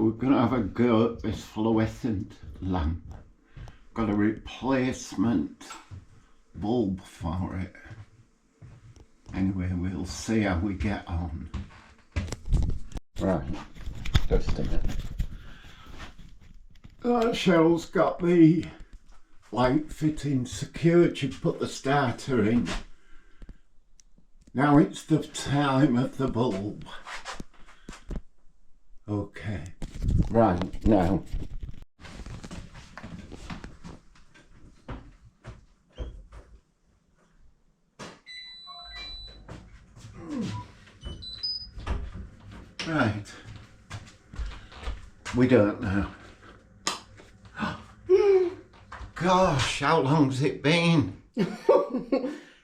we're going to have a go at this fluorescent lamp. Got a replacement bulb for it. Anyway, we'll see how we get on. Right, just a minute. Cheryl's got the light fitting secured. She put the starter in. Now it's the time of the bulb. Okay, right now. Right, we don't know. Gosh, how long's it been?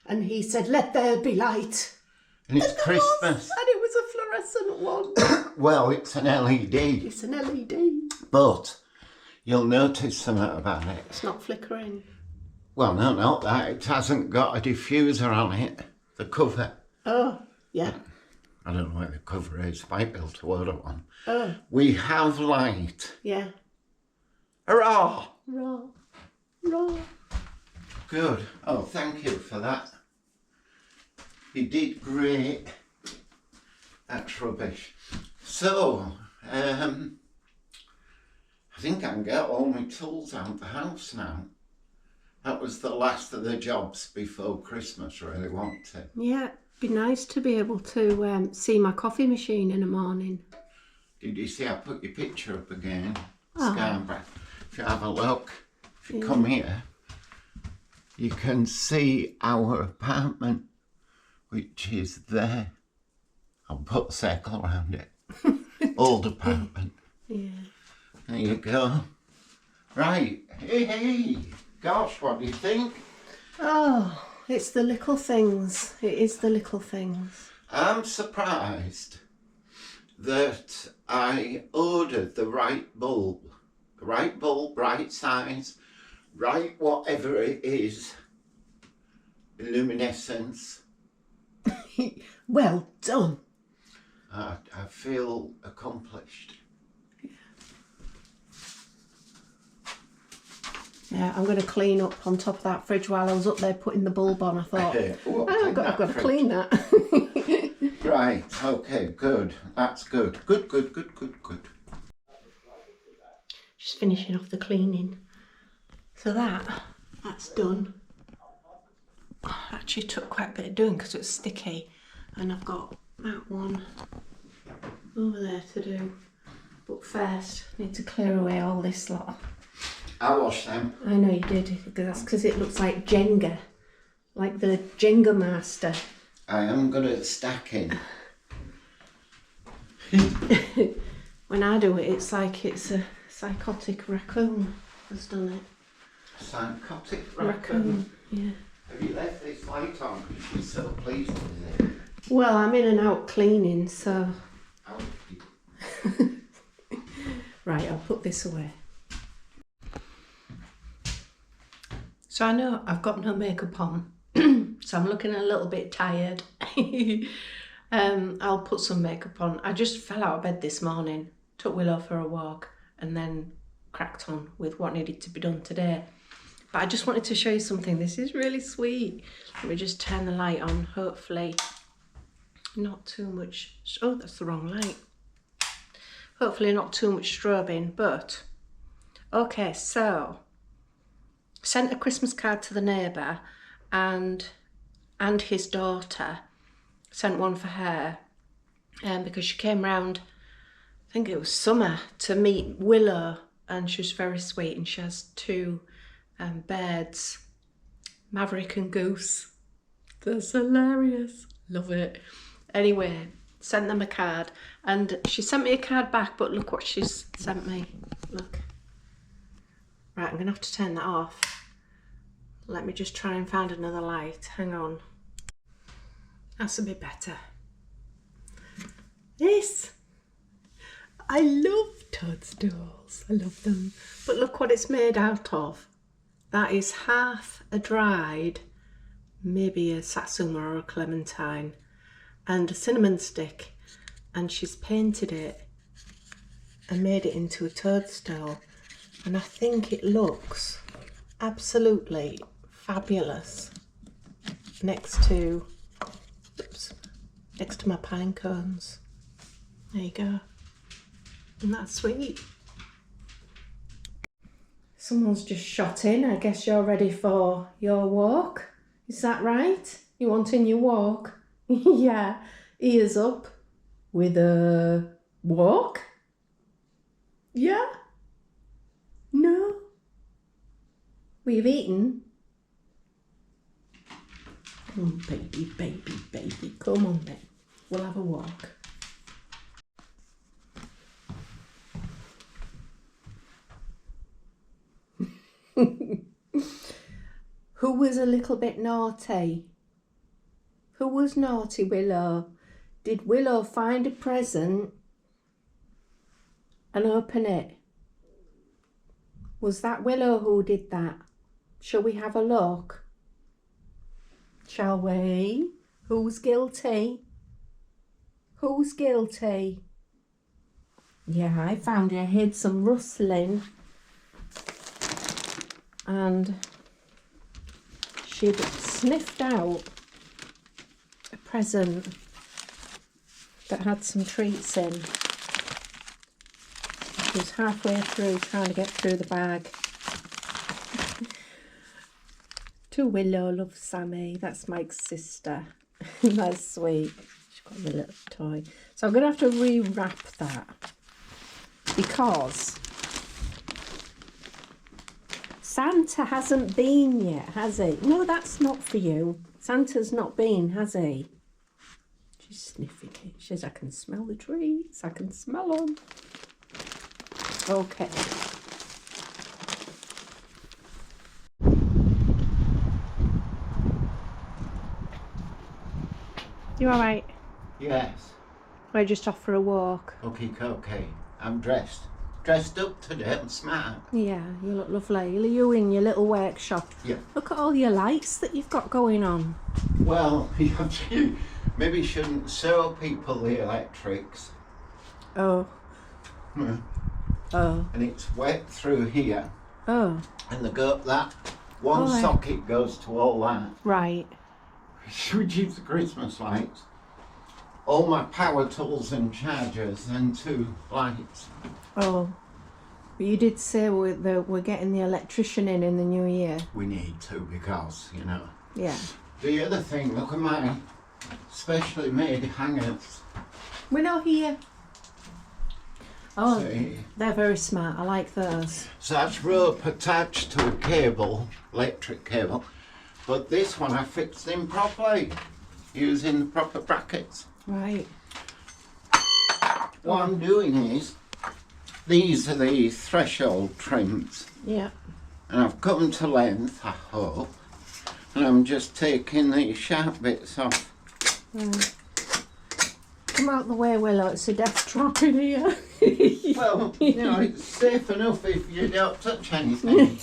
And he said, "Let there be light." And it's Christmas. And it was a fluorescent one. Well, it's an LED. It's an LED. But you'll notice something about it. It's not flickering. Well, no, not that. It hasn't got a diffuser on it. The cover. Oh, yeah. I don't know where the cover is. Might be able to order one. Oh. We have light. Yeah. Hurrah! Raw. Raw. Good. Oh, thank you for that. You did great. That's rubbish. So, I think I can get all my tools out of the house now. That was the last of the jobs before Christmas, really, wasn't it? Yeah, it'd be nice to be able to see my coffee machine in the morning. Did you see I put your picture up again? Oh. Scarborough. If you have a look, if you come here, you can see our apartment, which is there. I'll put a circle around it. Old apartment. Yeah. There you go. Right. Hey. Gosh, what do you think? Oh, it's the little things. It is the little things. I'm surprised that I ordered the right bulb. The right bulb, right size, right whatever it is. Luminescence. Well done. I feel accomplished. Yeah, I'm going to clean up on top of that fridge while I was up there putting the bulb on. I thought, I've got to clean that. Right, okay, good. That's good. Good. Just finishing off the cleaning. So that's done. Actually took quite a bit of doing because it's sticky. And I've got that one over there to do. But first, I need to clear away all this lot. I washed them. I know you did. That's because it looks like Jenga. Like the Jenga master. I am good at stacking. When I do it, it's like it's a psychotic raccoon has done it. Psychotic raccoon. Yeah. Have you left this light on because you're so pleased with it? Well, I'm in and out cleaning, so... Right, I'll put this away. So I know I've got no makeup on, so I'm looking a little bit tired. I'll put some makeup on. I just fell out of bed this morning, took Willow for a walk, and then cracked on with what needed to be done today. But I just wanted to show you something. This is really sweet. Let me just turn the light on, hopefully not too much. Oh, that's the wrong light. Hopefully not too much strobing, but okay, so sent a Christmas card to the neighbour and his daughter. Sent one for her because she came round, I think it was summer, to meet Willow, and she was very sweet, and she has two birds, Maverick and Goose. That's hilarious. Love it. Anyway, sent them a card, and she sent me a card back, but look what she's sent me. Look. Right, I'm going to have to turn that off. Let me just try and find another light. Hang on. That's a bit better. This. I love toadstools. I love them. But look what it's made out of. That is half a dried, maybe a satsuma or a clementine, and a cinnamon stick. And she's painted it and made it into a toadstool. And I think it looks absolutely fabulous next to my pine cones. There you go. Isn't that sweet? Someone's just shot in. I guess you're ready for your walk. Is that right? You wanting your walk? Yeah. Ears up. With a walk? Yeah? No? We've eaten? Oh, baby, baby, baby. Come on then. We'll have a walk. Who was a little bit naughty? Who was naughty, Willow? Did Willow find a present and open it? Was that Willow who did that? Shall we have a look? Shall we? Who's guilty? Who's guilty? Yeah, I found I heard some rustling and she'd sniffed out a present that had some treats in. She was halfway through trying to get through the bag. To Willow, love Sammy. That's Mike's sister. That's sweet. She's got a little toy. So I'm going to have to rewrap that because Santa hasn't been yet, has he? No, that's not for you. Santa's not been, has he? She's sniffing it. She says, I can smell the treats. I can smell them. Okay. You all right? Yes. We're just off for a walk. Okay. I'm dressed. Dressed up today. I'm smart. Yeah, you look lovely. Are you in your little workshop? Yeah. Look at all your lights that you've got going on. Well, you maybe shouldn't show people the electrics. Oh. Oh. And it's wet through here. Oh. And that one socket goes to all that. Right. Which is the Christmas lights. All my power tools and chargers and 2 lights. Oh. But you did say we're getting the electrician in the new year. We need to because, you know. Yeah. The other thing, look at my specially made hangers. We're not here. Oh, See? they're very smart. I like those. So that's rope attached to a cable, electric cable. But this one I fixed in properly, using the proper brackets. Right. What I'm doing is, these are the threshold trims. Yeah. And I've cut them to length, I hope. And I'm just taking the sharp bits off. Come out the way, Willow. It's a death trap in here. Well, you know, it's safe enough if you don't touch anything.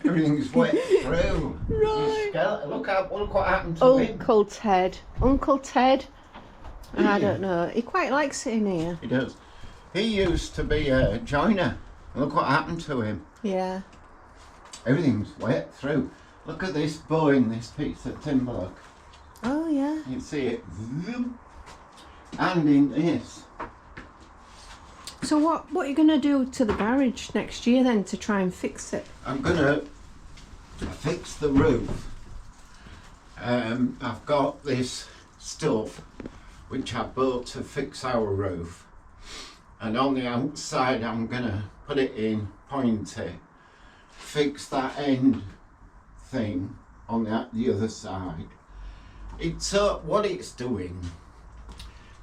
Everything's wet through. Right. Look what happened to him. Uncle Ted. Uncle Ted. I don't know. He quite likes it in here. He does. He used to be a joiner. Look what happened to him. Yeah. Everything's wet through. Look at this bow in this piece of timber. Look. Oh, yeah. You can see it. And in this. So what are you going to do to the garage next year then to try and fix it? I'm going to fix the roof. I've got this stuff which I bought to fix our roof, and on the outside I'm going to put it in pointy, fix that end thing on the other side. It's what it's doing,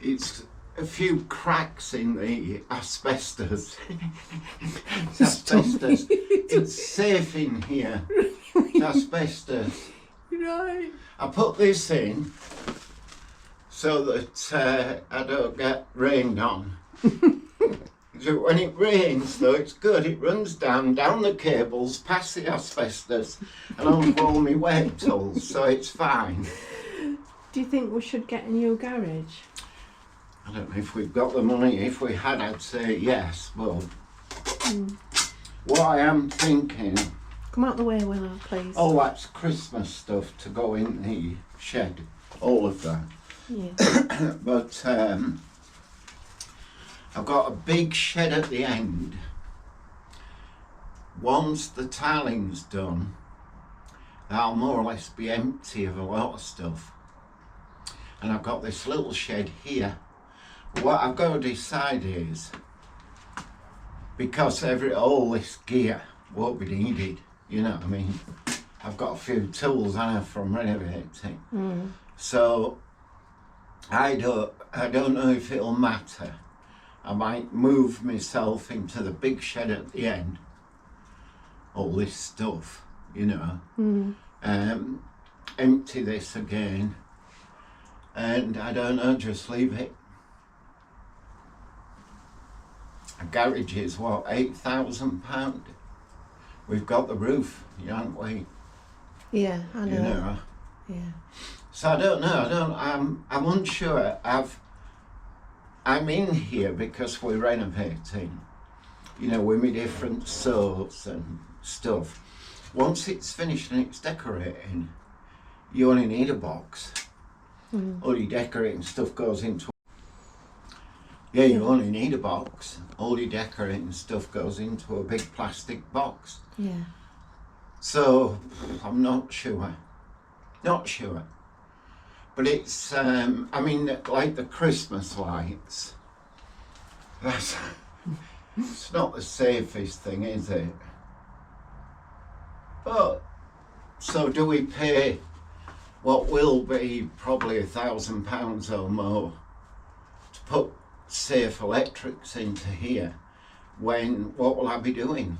it's a few cracks in the asbestos. It's asbestos. It's safe in here. It's asbestos. Right. I put this in so that I don't get rained on. So when it rains, though, it's good. It runs down the cables, past the asbestos, and onto all my web tools, so it's fine. Do you think we should get a new garage? I don't know if we've got the money. If we had, I'd say yes, but what I am thinking... Come out the way, Willow, please. Oh, that's Christmas stuff to go in the shed. All of that. Yeah. But I've got a big shed at the end. Once the tiling's done, that'll more or less be empty of a lot of stuff. And I've got this little shed here. What I've got to decide is, because all this gear won't be needed, you know what I mean? I've got a few tools on her from renovating. So I don't know if it'll matter. I might move myself into the big shed at the end. All this stuff, you know. Empty this again. And I don't know, just leave it. A garage is what, £8,000? We've got the roof, haven't we? Yeah, I know. You know. Yeah. So I don't know. I'm unsure. I'm in here because we're renovating. You know, with me different soaps and stuff. Once it's finished and it's decorating, you only need a box. All your decorating stuff goes into... Yeah, you only need a box. All your decorating stuff goes into a big plastic box. Yeah. So, I'm not sure. Not sure. But it's, I mean, like the Christmas lights. That's... It's not the safest thing, is it? But, so do we pay what will be probably £1,000 or more to put safe electrics into here, when what will I be doing?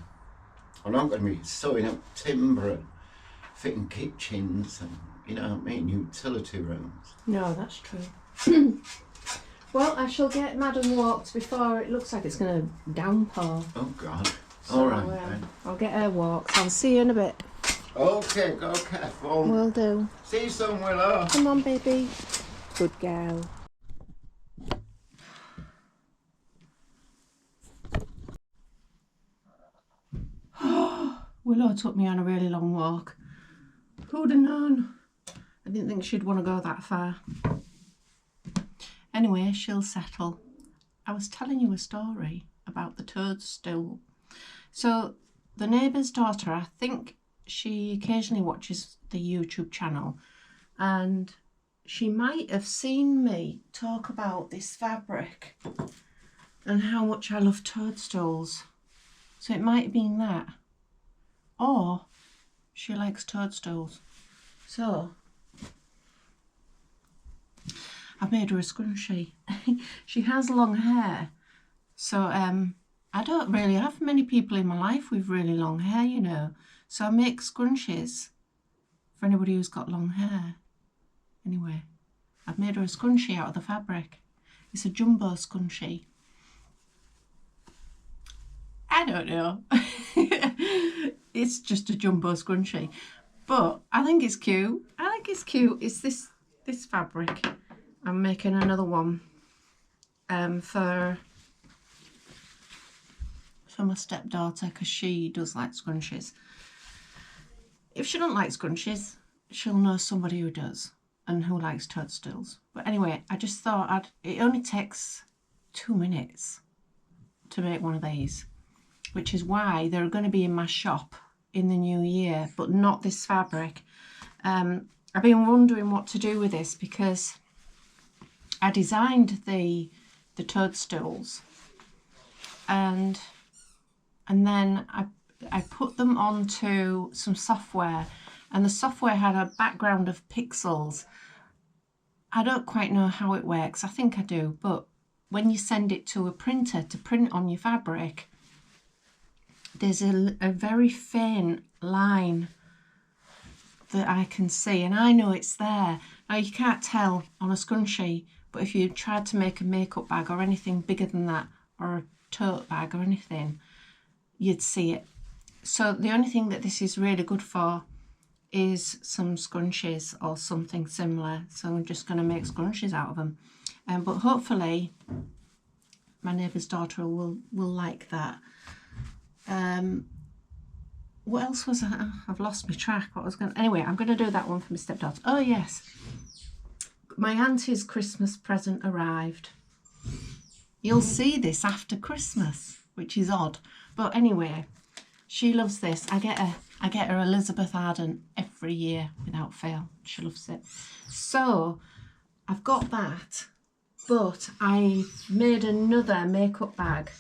I'm not going to be sewing up timber and fitting kitchens and, you know what I mean, utility rooms. No, that's true. Well, I shall get Madam walked before it looks like it's going to downpour. Oh God. So, all right then. I'll get her walked. I'll see you in a bit. Okay, go careful. Will do. See you soon, Willow. Come on, baby. Good girl. Willow took me on a really long walk. Who'd have known? I didn't think she'd want to go that far. Anyway, she'll settle. I was telling you a story about the toadstool. So the neighbour's daughter, I think she occasionally watches the YouTube channel, and she might have seen me talk about this fabric and how much I love toadstools. So it might have been that. Or she likes toadstools. So I've made her a scrunchie. She has long hair. So I don't really have many people in my life with really long hair, you know. So I make scrunchies for anybody who's got long hair. Anyway, I've made her a scrunchie out of the fabric. It's a jumbo scrunchie. I don't know. It's just a jumbo scrunchie. But I think it's cute. I think it's cute. It's this fabric. I'm making another one for my stepdaughter, because she does like scrunchies. If she don't like scrunchies, she'll know somebody who does and who likes toadstools. But anyway, I just thought it only takes 2 minutes to make one of these, which is why they're going to be in my shop in the new year, but not this fabric. I've been wondering what to do with this, because I designed the toadstools, and then I put them onto some software, and the software had a background of pixels. I don't quite know how it works. I think I do, but when you send it to a printer to print on your fabric, there's a very faint line that I can see, and I know it's there. Now, you can't tell on a scrunchie, but if you tried to make a makeup bag or anything bigger than that, or a tote bag or anything, you'd see it. So the only thing that this is really good for is some scrunchies or something similar. So I'm just going to make scrunchies out of them. But hopefully my neighbour's daughter will like that. What else was I? I've lost my track. What I was going? Anyway, I'm going to do that one for my stepdaughter. Oh yes, my auntie's Christmas present arrived. You'll see this after Christmas, which is odd, but anyway, she loves this. I get her Elizabeth Arden every year without fail. She loves it. So I've got that, but I've made another makeup bag.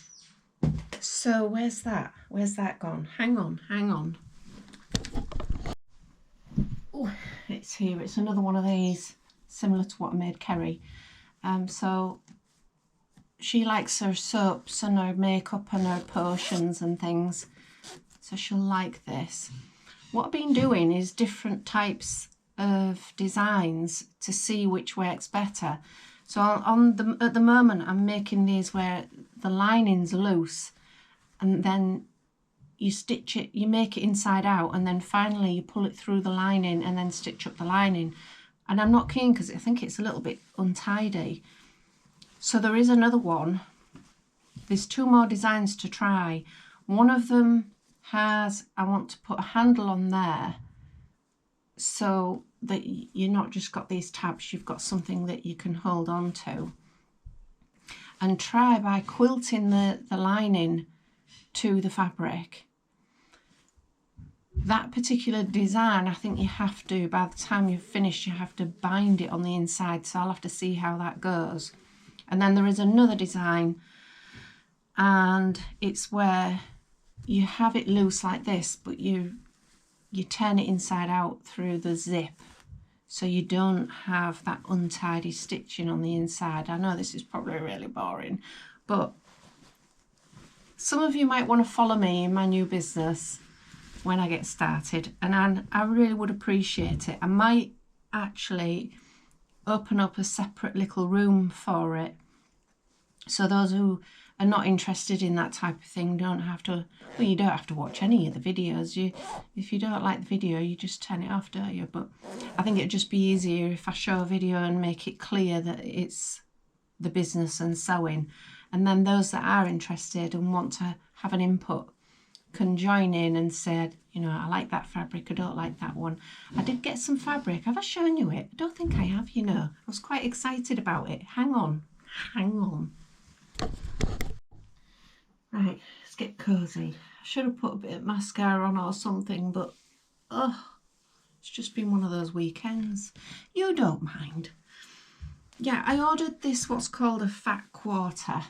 So where's that? Where's that gone? Hang on. Oh, it's here. It's another one of these, similar to what I made Kerry. So she likes her soaps and her makeup and her potions and things. So she'll like this. What I've been doing is different types of designs to see which works better. So at the moment I'm making these where the lining's loose, and then you stitch it, you make it inside out, and then finally you pull it through the lining and then stitch up the lining. And I'm not keen because I think it's a little bit untidy. So there is another one. There's 2 more designs to try. One of them has, I want to put a handle on there so that you're not just got these tabs, you've got something that you can hold on to. And try by quilting the lining to the fabric. That particular design, I think you have to, by the time you've finished, you have to bind it on the inside, so I'll have to see how that goes. And then there is another design, and it's where you have it loose like this, but you turn it inside out through the zip, so you don't have that untidy stitching on the inside. I know this is probably really boring, but some of you might want to follow me in my new business when I get started, and I really would appreciate it. I might actually open up a separate little room for it, so those who are not interested in that type of thing don't have to, well, you don't have to watch any of the videos. If you don't like the video, you just turn it off, don't you? But I think it'd just be easier if I show a video and make it clear that it's the business and sewing, and then those that are interested and want to have an input can join in and say, you know, I like that fabric, I don't like that one. I did get some fabric. Have I shown you it? I don't think I have, you know. I was quite excited about it. Hang on. Right, let's get cozy. I should have put a bit of mascara on or something, but it's just been one of those weekends. You don't mind. Yeah, I ordered this, what's called a fat quarter.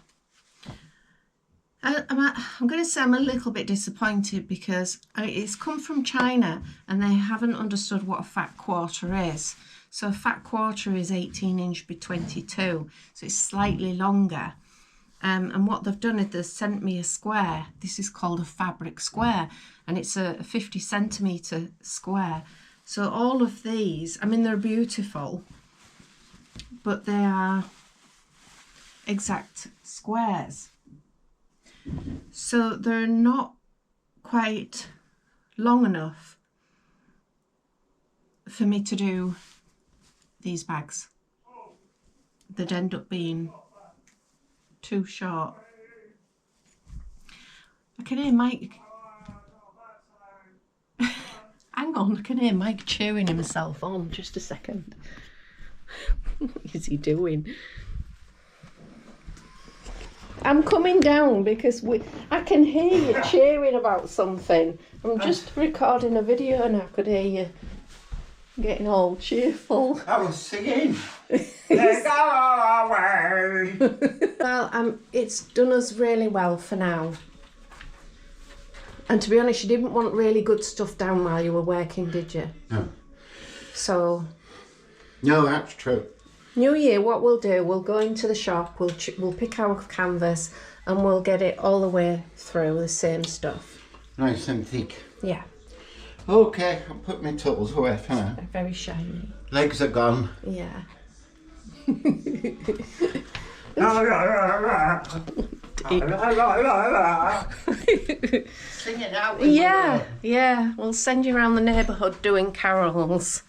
I'm going to say I'm a little bit disappointed because it's come from China and they haven't understood what a fat quarter is. So a fat quarter is 18 inch by 22, so it's slightly longer. And what they've done is they've sent me a square. This is called a fabric square, and it's a 50 centimetre square. So all of these, I mean, they're beautiful, but they are exact squares. So they're not quite long enough for me to do these bags. They'd end up being too short. I can hear Mike. Hang on, I can hear Mike cheering himself on. Just a second. What is he doing? I'm coming down because I can hear you cheering about something. I'm just recording a video and I could hear you getting all cheerful. I was singing. They go away. Well, it's done us really well for now. And to be honest, you didn't want really good stuff down while you were working, did you? No. So. No, that's true. New Year, what we'll do, we'll go into the shop, we'll pick our canvas and we'll get it all the way through the same stuff. Nice and thick. Yeah. Okay, I'll put my tools away for now. They're very shiny. Legs are gone. Yeah. Sing it out. Yeah, yeah. We'll send you around the neighbourhood doing carols.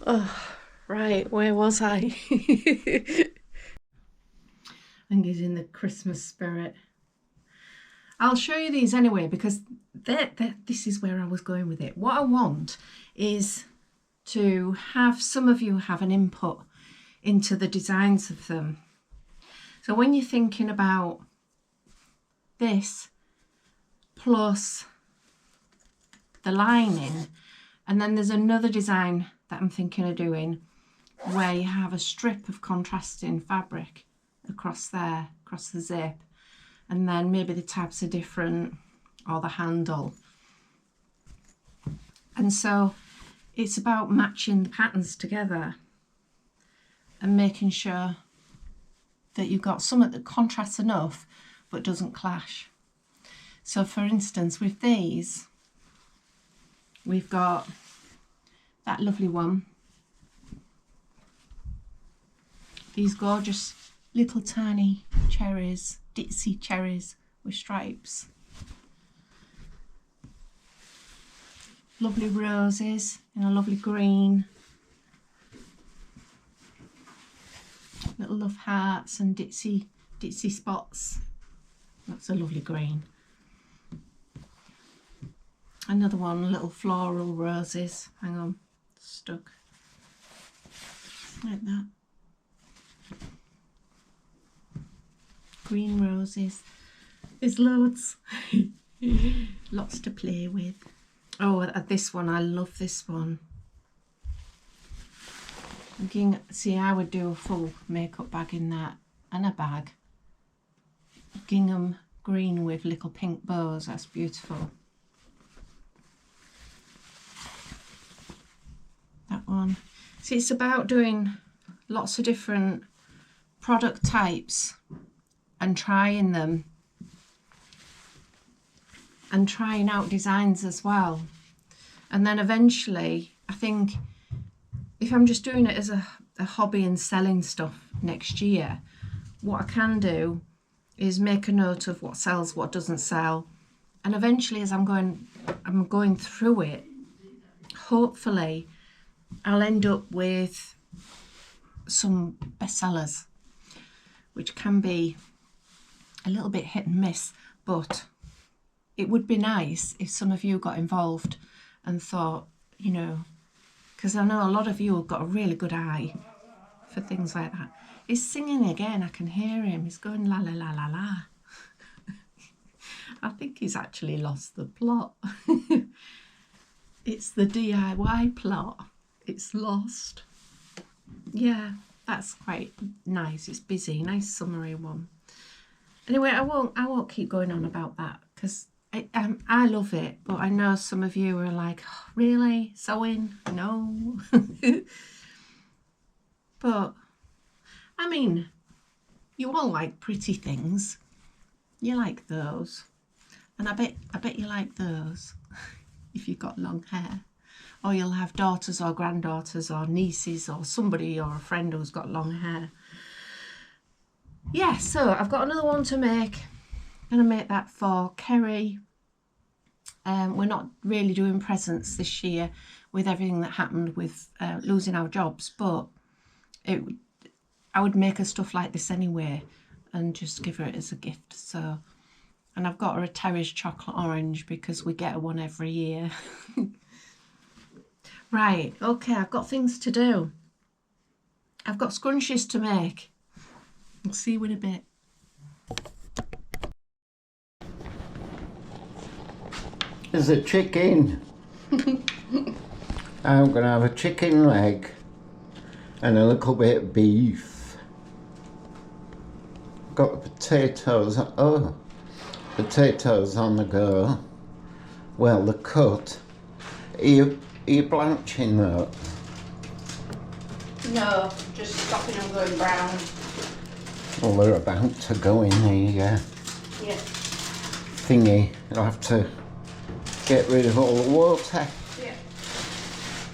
Oh, Right, where was I? I think he's in the Christmas spirit. I'll show you these anyway because this is where I was going with it. What I want is to have some of you have an input into the designs of them. So when you're thinking about this plus the lining, and then there's another design that I'm thinking of doing where you have a strip of contrasting fabric across there, across the zip, and then maybe the tabs are different or the handle. And so it's about matching the patterns together and making sure that you've got something that contrasts enough but doesn't clash. So for instance, with these, we've got that lovely one, these gorgeous little tiny cherries, ditzy cherries with stripes. Lovely roses in a lovely green. Little love hearts and ditzy spots. That's a lovely green. Another one, little floral roses. Hang on, stuck. Like that. Green roses. There's loads. Lots to play with. Oh, this one, I love this one. See, I would do a full makeup bag in that, and a bag. Gingham green with little pink bows, that's beautiful. That one. See, it's about doing lots of different product types and trying them and trying out designs as well. And then eventually, I think if I'm just doing it as a hobby and selling stuff next year, what I can do is make a note of what sells, what doesn't sell. And eventually, as I'm going through it, hopefully I'll end up with some bestsellers, which can be a little bit hit and miss, but it would be nice if some of you got involved and thought, you know, because I know a lot of you have got a really good eye for things like that. He's singing again, I can hear him. He's going la la la la la. I think he's actually lost the plot. It's the DIY plot. It's lost. Yeah, that's quite nice. It's busy, nice summery one. Anyway, I won't keep going on about that because I love it, but I know some of you are like, oh, really? Sewing? No. But I mean, you all like pretty things. You like those, and I bet you like those if you've got long hair, or you'll have daughters or granddaughters or nieces or somebody or a friend who's got long hair. Yeah, so I've got another one to make. I'm going to make that for Kerry. We're not really doing presents this year with everything that happened with losing our jobs, but I would make her stuff like this anyway and just give her it as a gift. So, and I've got her a Terry's chocolate orange because we get her one every year. Right, okay, I've got things to do. I've got scrunchies to make. I'll see you in a bit. There's a chicken. I'm going to have a chicken leg and a little bit of beef. Got the potatoes. Oh, potatoes on the go. Well, they're cut. Are you blanching those? No, just stopping them going brown. Well, they're about to go in the thingy. I'll have to get rid of all the water. Yeah.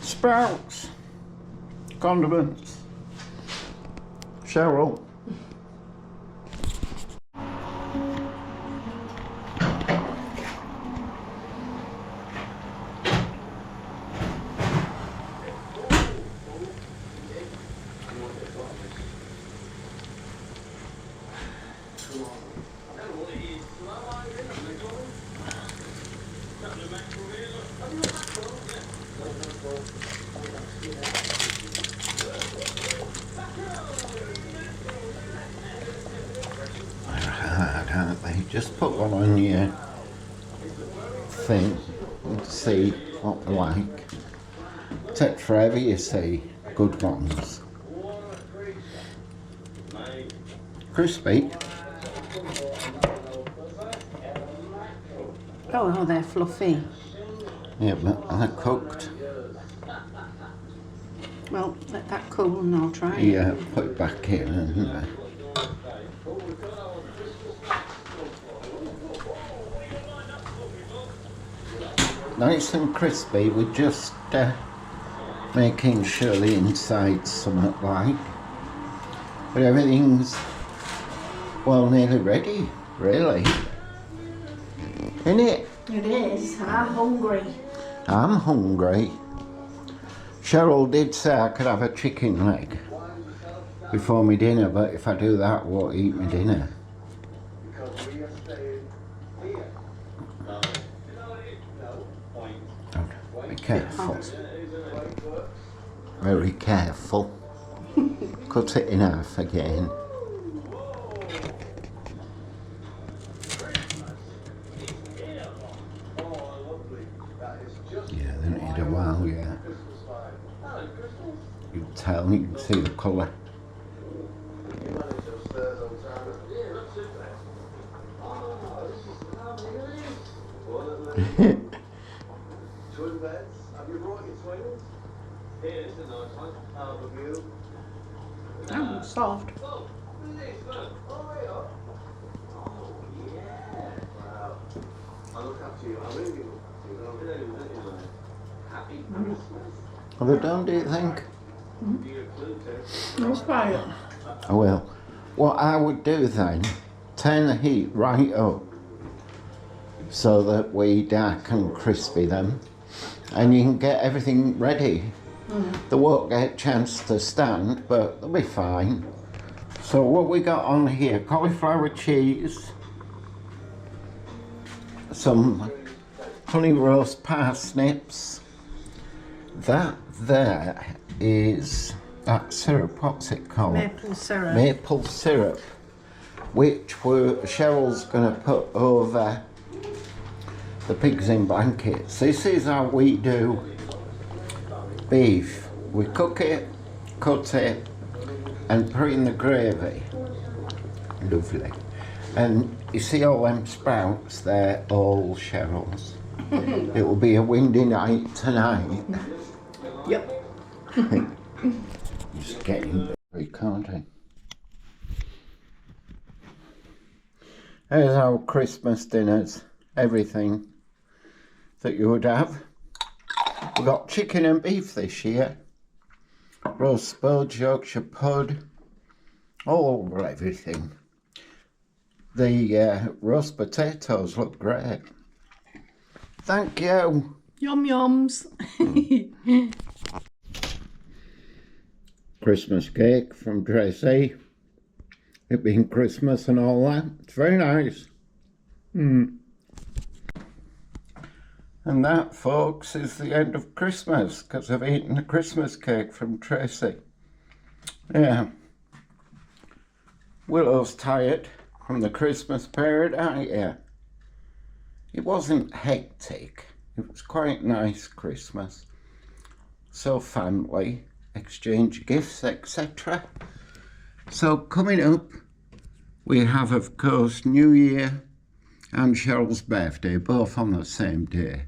Sprouts. Condiments. Cheryl. They're hard, aren't they? Just put one on your thing and see what they like. Take forever, you see, good ones. Crispy. Oh, they're fluffy. Yeah, but they're cooked. Well, let that cool and I'll try it. Yeah, put it back in and nice and crispy with just making sure the inside's somewhat like. But everything's well nearly ready, really. Isn't it? It is. I'm hungry. I'm hungry. Cheryl did say I could have a chicken leg before my dinner, but if I do that, I won't eat my dinner. Be careful. Very careful. Cut it in half again. Yeah, they need a while yet. You can tell, you can see the colour. Twin beds? Have you brought your twins? Here's a nice one. Harbour view. Oh, soft. Oh, this one. Oh, yeah. Oh, yeah. Wow. I look after you. I really look after you. I really do. Happy Christmas. Well, they're done, do you think? Do you include it? Let's try it. I will. What I would do then, turn the heat right up so that we dark and crispy them, and you can get everything ready. They won't get a chance to stand, but they'll be fine. So what we got on here, cauliflower cheese, some honey roast parsnips. That there is that syrup, what's it called? Maple syrup. Maple syrup, which Cheryl's going to put over the pigs in blankets. This is how we do beef. We cook it, cut it, and put it in the gravy. Lovely. And you see all them sprouts, they're all Cheryl's. It will be a windy night tonight. Yep. Just getting recording. Here's our Christmas dinners. Everything that you would have. We've got chicken and beef this year. Roast spurge, Yorkshire pud, all over everything. The roast potatoes look great. Thank you. Yum yums. Christmas cake from Tracy. It being Christmas and all that. It's very nice. And that, folks, is the end of Christmas, because I've eaten the Christmas cake from Tracy. Yeah. Willow's tired from the Christmas period, aren't you? It wasn't hectic. It was quite nice Christmas. So family, exchange gifts, etc. So coming up, we have, of course, New Year and Cheryl's birthday, both on the same day.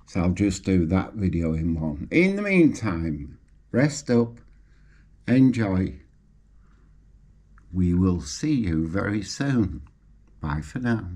So I'll just do that video in one. In the meantime, rest up, enjoy. We will see you very soon. Bye for now.